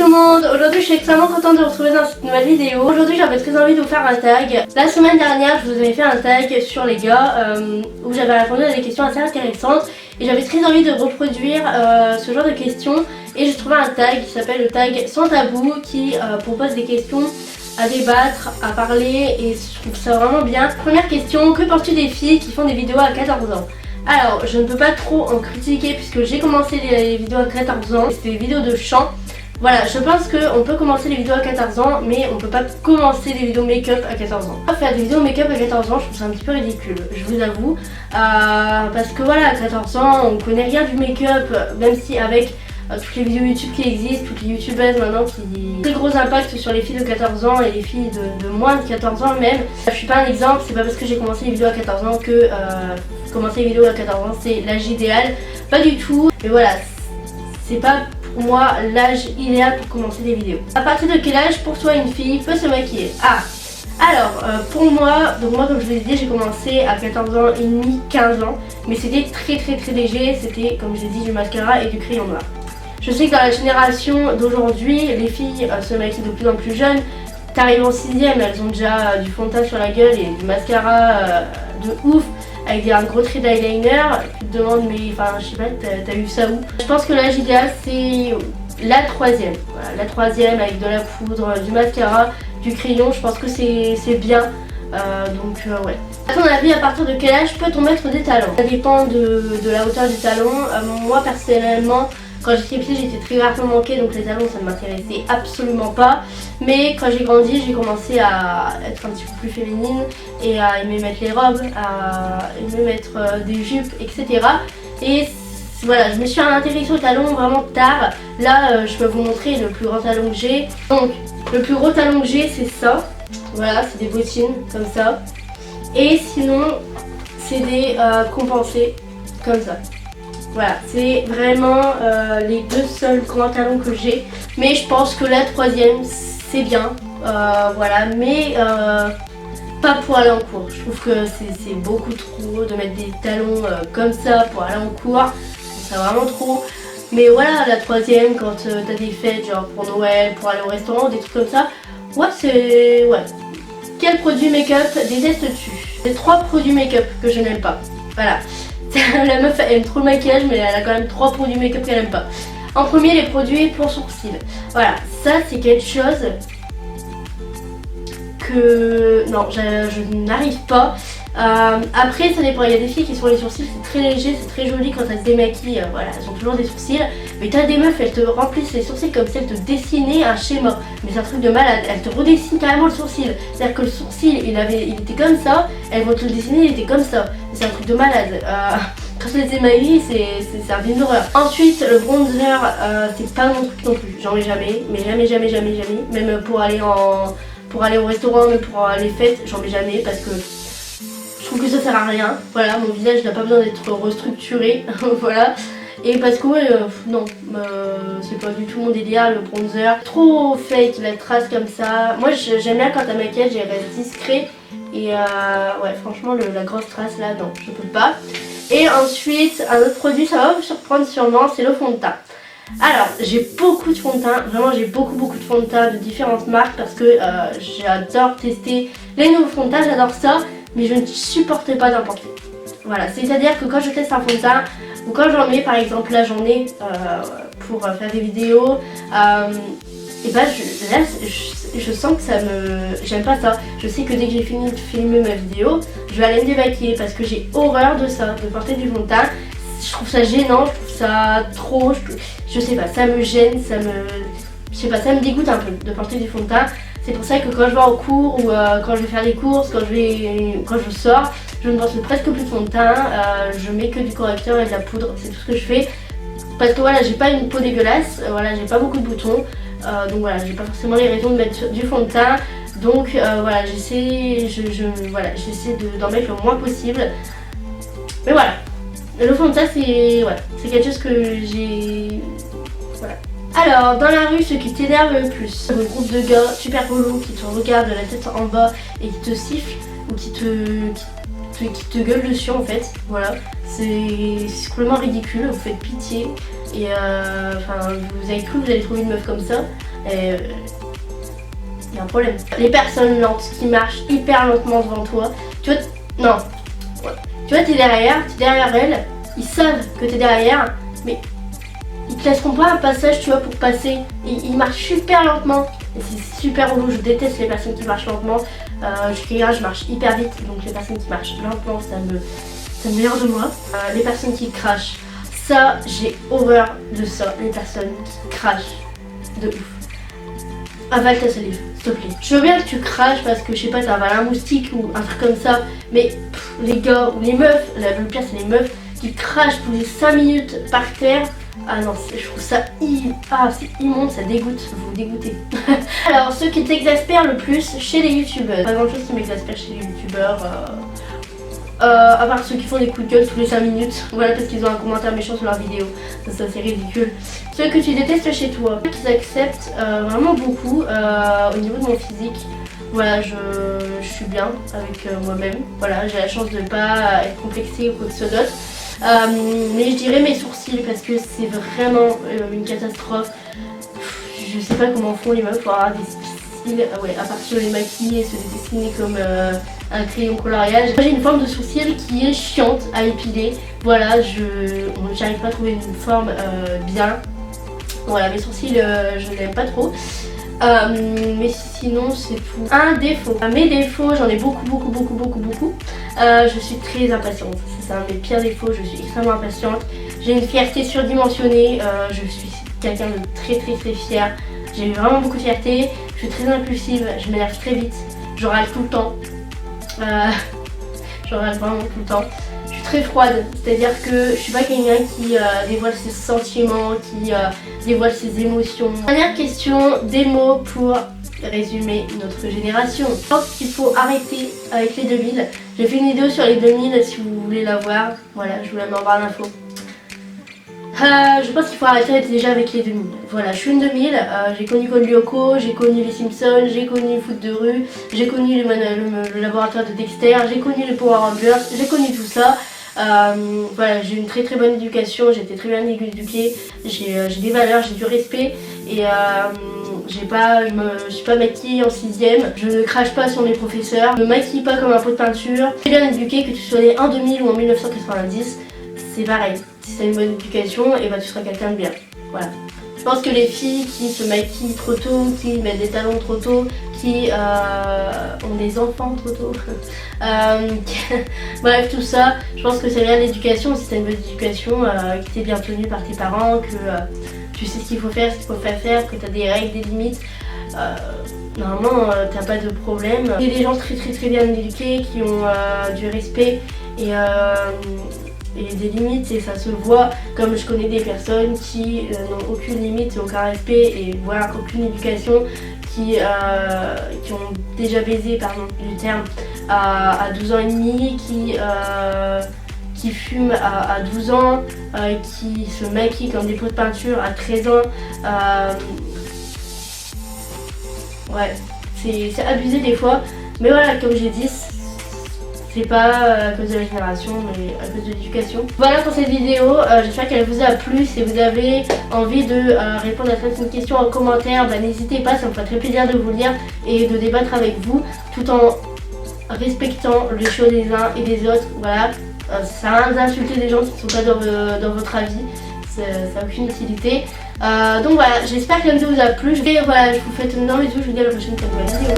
tout le monde, aujourd'hui je suis extrêmement contente de vous retrouver dans cette nouvelle vidéo. Aujourd'hui j'avais très envie de vous faire un tag. La semaine dernière je vous avais fait un tag sur les gars où j'avais répondu à des questions assez intéressantes. Et j'avais très envie de reproduire ce genre de questions. Et j'ai trouvé un tag qui s'appelle le tag sans tabou qui propose des questions à débattre, à parler, et je trouve ça vraiment bien. Première question, que penses-tu des filles qui font des vidéos à 14 ans? Alors, je ne peux pas trop en critiquer puisque j'ai commencé les vidéos à 14 ans, c'était des vidéos de chant. Voilà, je pense qu'on peut commencer les vidéos à 14 ans, mais on peut pas commencer les vidéos make-up à 14 ans. Faire des vidéos make-up à 14 ans, je trouve ça un petit peu ridicule, je vous avoue. Parce que voilà, à 14 ans, on connaît rien du make-up, même si avec toutes les vidéos YouTube qui existent, toutes les youtubeuses maintenant qui ont très gros impact sur les filles de 14 ans et les filles de moins de 14 ans même. Je suis pas un exemple, c'est pas parce que j'ai commencé les vidéos à 14 ans que commencer les vidéos à 14 ans c'est l'âge idéal, pas du tout. Mais voilà, c'est pas pour moi l'âge idéal pour commencer des vidéos. À partir de quel âge pour toi une fille peut se maquiller? Alors pour moi, donc moi comme je vous l'ai dit, j'ai commencé à 14 ans et demi, 15 ans, mais c'était très léger, c'était comme je l'ai dit du mascara et du crayon noir. Je sais que dans la génération d'aujourd'hui, les filles se maquillent de plus en plus jeunes. T'arrives en 6ème, elles ont déjà du fond de teint sur la gueule et du mascara de ouf avec un gros trait d'eyeliner. Tu te demandes mais enfin je sais pas, t'as eu ça où? Je pense que l'âge idéal c'est la 3ème. Voilà, la 3ème avec de la poudre, du mascara, du crayon, je pense que c'est bien. Ouais. À ton avis, à partir de quel âge peut-on mettre des talons? Ça dépend de la hauteur du talon. Moi personnellement, quand j'étais petite, j'étais très rarement manquée, donc les talons ça ne m'intéressait absolument pas. Mais quand j'ai grandi, j'ai commencé à être un petit peu plus féminine et à aimer mettre les robes, à aimer mettre des jupes, etc. Et voilà, je me suis intéressée aux talons vraiment tard. Là, je peux vous montrer le plus grand talon que j'ai. Donc, le plus gros talon que j'ai, c'est ça. Voilà, c'est des bottines comme ça. Et sinon, c'est des compensés comme ça. Voilà, c'est vraiment les deux seuls grands talons que j'ai. Mais je pense que la 3ème, c'est bien. Voilà, mais pas pour aller en cours. Je trouve que c'est beaucoup trop de mettre des talons comme ça pour aller en cours. C'est vraiment trop. Mais voilà, la 3ème, quand t'as des fêtes, genre pour Noël, pour aller au restaurant, des trucs comme ça. Ouais, c'est... ouais. Quel produit make-up détestes-tu? Les 3 produits make-up que je n'aime pas. Voilà. La meuf elle aime trop le maquillage mais elle a quand même 3 produits make-up qu'elle aime pas. En premier, les produits pour sourcils. Voilà, ça c'est quelque chose que non, je n'arrive pas. Après ça dépend, il y a des filles qui sont les sourcils, c'est très léger, c'est très joli quand elles se démaquillent, voilà, elles ont toujours des sourcils. Mais t'as des meufs, elles te remplissent les sourcils comme si elles te dessinaient un schéma. Mais c'est un truc de malade, elles te redessinent carrément le sourcil. C'est-à-dire que le sourcil il était comme ça, elles vont te le dessiner, il était comme ça. C'est un truc de malade. Quand je les émaille, c'est un film d'horreur. Ensuite, le bronzer, c'est pas mon truc non plus, j'en ai jamais, mais jamais. Même pour aller au restaurant, même pour les fêtes, j'en mets jamais parce que je trouve que ça sert à rien. Voilà, mon visage n'a pas besoin d'être restructuré. Voilà. Et parce que ouais, non, c'est pas du tout mon délire, le bronzer. Trop fake, la trace comme ça. Moi j'aime bien quand ta maquillage elle reste discret. Et ouais, franchement la grosse trace là, non, je peux pas. Et ensuite, un autre produit, ça va vous surprendre sûrement, c'est le fond de teint. Alors, j'ai beaucoup de fond de teint, vraiment j'ai beaucoup de fond de teint de différentes marques parce que j'adore tester les nouveaux fonds de teint, j'adore ça, mais je ne supporte pas d'importer. Voilà, c'est-à-dire que quand je teste un fond de teint, ou quand j'en mets par exemple la journée pour faire des vidéos, et bah là je sens que ça me... j'aime pas ça. Je sais que dès que j'ai fini de filmer ma vidéo, je vais aller me démaquiller parce que j'ai horreur de ça, de porter du fond de teint. Je trouve ça gênant, je trouve ça trop, je sais pas, ça me gêne, je sais pas, ça me dégoûte un peu de porter du fond de teint. C'est pour ça que quand je vais en cours ou quand je vais faire des courses, quand je sors, je ne porte presque plus de fond de teint, je mets que du correcteur et de la poudre, c'est tout ce que je fais. Parce que voilà, j'ai pas une peau dégueulasse, voilà, j'ai pas beaucoup de boutons, donc voilà, j'ai pas forcément les raisons de mettre du fond de teint. Donc voilà, j'essaie d'en mettre le moins possible. Mais voilà, le fond de teint c'est quelque chose que j'ai... Voilà. Alors, dans la rue, ce qui t'énerve le plus? Le groupe de gars super relous qui te regardent de la tête en bas et qui te sifflent ou qui te gueulent dessus en fait. Voilà, c'est complètement ridicule, vous faites pitié. Et enfin, vous avez cru que vous allez trouver une meuf comme ça. Et il y a un problème. Les personnes lentes qui marchent hyper lentement devant toi, tu vois, non, tu vois, t'es derrière elles, ils savent que t'es derrière, mais ils te laisseront pas un passage, tu vois, pour passer. Ils marchent super lentement. Et c'est super relou, je déteste les personnes qui marchent lentement. Je marche hyper vite, donc les personnes qui marchent lentement, ça me m'énerve de moi. Les personnes qui crachent, ça, j'ai horreur de ça. Les personnes qui crachent de ouf. Avale ta salive, s'il te plaît. Je veux bien que tu craches parce que je sais pas, t'as avalé un moustique ou un truc comme ça, mais les gars ou les meufs, le pire c'est les meufs qui crachent tous les 5 minutes par terre. Ah non, je trouve ça c'est immonde, ça dégoûte, vous dégoûtez. Alors, ceux qui t'exaspèrent le plus chez les youtubeurs, pas grand chose qui m'exaspère chez les youtubeurs, à part ceux qui font des coups de gueule tous les 5 minutes, voilà, parce qu'ils ont un commentaire méchant sur leur vidéo, ça c'est ridicule. Ceux que tu détestes chez toi, ceux qui acceptent vraiment beaucoup au niveau de mon physique. Voilà, je suis bien avec moi-même, voilà, j'ai la chance de ne pas être complexée ou quoi que ce soit d'autre. Mais je dirais mes sourcils parce que c'est vraiment une catastrophe. Je sais pas comment font les meufs pour avoir des sourcils, ouais, à partir les maquiller et se dessiner comme un crayon coloriage. Moi j'ai une forme de sourcil qui est chiante à épiler. Voilà, j'arrive pas à trouver une forme bien. Voilà, mes sourcils je n'aime pas trop. Mais sinon c'est tout. Un défaut. Mes défauts, j'en ai beaucoup. Je suis très impatiente. C'est un de mes pires défauts, je suis extrêmement impatiente. J'ai une fierté surdimensionnée, je suis quelqu'un de très fier. J'ai vraiment beaucoup de fierté, je suis très impulsive, je m'énerve très vite, je râle tout le temps. Je râle vraiment tout le temps. Je suis très froide, c'est-à-dire que je suis pas quelqu'un qui dévoile ses sentiments, qui dévoile ses émotions. Dernière question, des mots pour résumer notre génération. Je pense qu'il faut arrêter avec les 2000. J'ai fait une vidéo sur les 2000 si vous voulez la voir. Voilà, je vous la mets en barre d'infos. Je pense qu'il faut arrêter déjà avec les 2000. Voilà, je suis une 2000, j'ai connu Code Lyoko, j'ai connu les Simpsons, j'ai connu le foot de rue, j'ai connu le laboratoire de Dexter, j'ai connu les Power Rangers, j'ai connu tout ça. Voilà, j'ai une très bonne éducation, j'ai été très bien éduquée, j'ai des valeurs, j'ai du respect et je suis pas maquillée en 6ème, je ne crache pas sur mes professeurs, je ne me maquille pas comme un pot de peinture. Je suis bien éduquée, que tu sois né en 2000 ou en 1990, c'est pareil. Si tu as une bonne éducation, et bah tu seras quelqu'un de bien. Voilà. Je pense que les filles qui se maquillent trop tôt, qui mettent des talons trop tôt, qui ont des enfants trop tôt, bref tout ça, je pense que c'est rien l'éducation. Si tu as une bonne éducation, que tu es bien tenue par tes parents, que tu sais ce qu'il faut faire, ce qu'il faut pas faire, que tu as des règles, des limites, normalement t'as pas de problème. Il y a des gens très bien éduqués qui ont du respect et des limites, et ça se voit, comme je connais des personnes qui n'ont aucune limite, aucun respect et voire aucune éducation, qui ont déjà baisé, pardon du terme, à 12 ans et demi, qui fument à 12 ans, qui se maquillent comme des pots de peinture à 13 ans. Ouais, c'est abusé des fois, mais voilà, comme j'ai dit, c'est pas à cause de la génération, mais à cause de l'éducation. Voilà pour cette vidéo, j'espère qu'elle vous a plu. Si vous avez envie de répondre à certaines questions en commentaire, bah, n'hésitez pas, ça me ferait très plaisir de vous lire et de débattre avec vous, tout en respectant le choix des uns et des autres. Voilà, ça sert à rien d'insulter des gens qui ne sont pas dans votre avis, ça n'a aucune utilité. Donc voilà, j'espère que la vidéo vous a plu. Et voilà, je vous fais un énorme bisou, je vous dis à la prochaine pour une nouvelle vidéo.